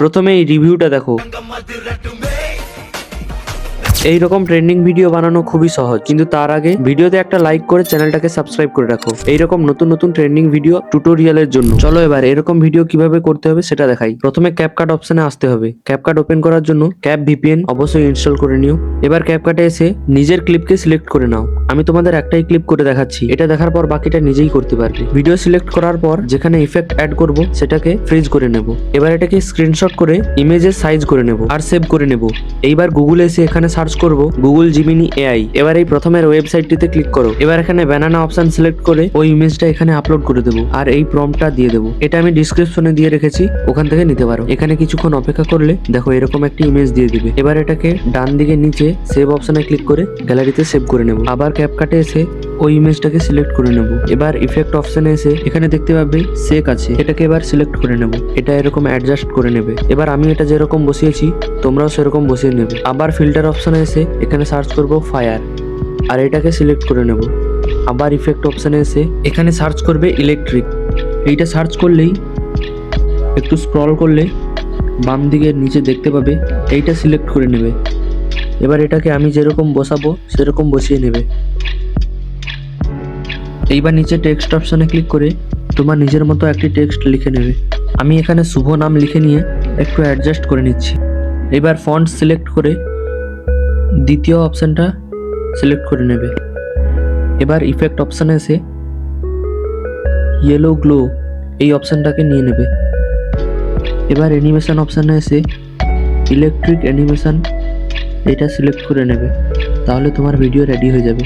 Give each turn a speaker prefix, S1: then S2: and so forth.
S1: প্রথমে এই রিভিউটা দেখো। এইরকম ট্রেন্ডিং ভিডিও বানানো খুবই সহজ, কিন্তু তার আগে ভিডিওতে একটা লাইক করে চ্যানেলটাকে সাবস্ক্রাইব করে রাখো এইরকম নতুন নতুন ট্রেন্ডিং ভিডিও টিউটোরিয়ালের জন্য। চলো এবার এরকম ভিডিও কিভাবে করতে হবে সেটা দেখাই। প্রথমে ক্যাপকাট অপশনে আসতে হবে। ক্যাপকাট ওপেন করার জন্য ক্যাপ ভিপিএন অবশ্যই ইনস্টল করে নিও। এবার ক্যাপকাটে এসে নিজের ক্লিপকে সিলেক্ট করে নাও। আমি তোমাদের একটাই ক্লিপ করে দেখাচ্ছি, এটা দেখার পর বাকিটা নিজেই করতে পারবে। ভিডিও সিলেক্ট করার পর যেখানে ইফেক্ট অ্যাড করব সেটাকে ফ্রিজ করে নেব। এবার এটাকে স্ক্রিনশট করে ইমেজের সাইজ করে নেব আর সেভ করে নেব। এইবার গুগলে এসে এখানে সার্চ করব গুগল জিমিনি এআই। এবার এই প্রথমের ওয়েবসাইটটিতে ক্লিক করো। এবার এখানে ব্যানানা অপশন সিলেক্ট করে ওই ইমেজটা এখানে আপলোড করে দেবো আর এই প্রম্পটটা দিয়ে দেবো। এটা আমি ডিসক্রিপশনে দিয়ে রেখেছি, ওখান থেকে নিতে পারো। এখানে কিছুক্ষণ অপেক্ষা করলে দেখো এরকম একটি ইমেজ দিয়ে দিবে। এবার এটাকে ডান দিকে নিচে সেভ অপশনে ক্লিক করে গ্যালারিতে সেভ করে নেব। আবার ক্যাপকাটে এসে ওই ইমেজটাকে সিলেক্ট করে নেব। এবার ইফেক্ট অপশনে এসে এখানে দেখতে পাবে শেক আছে, এটাকে এবার সিলেক্ট করে নেব। এটা এরকম অ্যাডজাস্ট করে নেবে। এবার আমি এটা যেরকম বসিয়েছি তোমরাও সেরকম বসিয়ে নেবে। আবার ফিল্টার অপশনে এসে এখানে সার্চ করব ফায়ার আর এটাকে সিলেক্ট করে নেব। আবার ইফেক্ট অপশনে এসে এখানে সার্চ করবে ইলেকট্রিক। এইটা সার্চ করলেই একটু স্ক্রল করলে বাম দিকে নিচে দেখতে পাবে, এইটা সিলেক্ট করে নেবে। এবার এটাকে আমি যেরকম বসাবো সেরকম বসিয়ে নেবে। এইবার নিচে টেক্সট অপশনে ক্লিক করে তোমার নিজের মতো একটি টেক্সট লিখে নেবে। আমি এখানে শুভ নাম লিখে নিয়ে একটু অ্যাডজাস্ট করে নিচ্ছি। এবার ফন্ট সিলেক্ট করে দ্বিতীয় অপশনটা সিলেক্ট করে নেবে। এবার ইফেক্ট অপশানে এসে ইয়েলো গ্লো এই অপশানটাকে নিয়ে নেবে। এবার অ্যানিমেশন অপশানে এসে ইলেকট্রিক অ্যানিমেশন এটা সিলেক্ট করে নেবে, তাহলে তোমার ভিডিও রেডি হয়ে যাবে।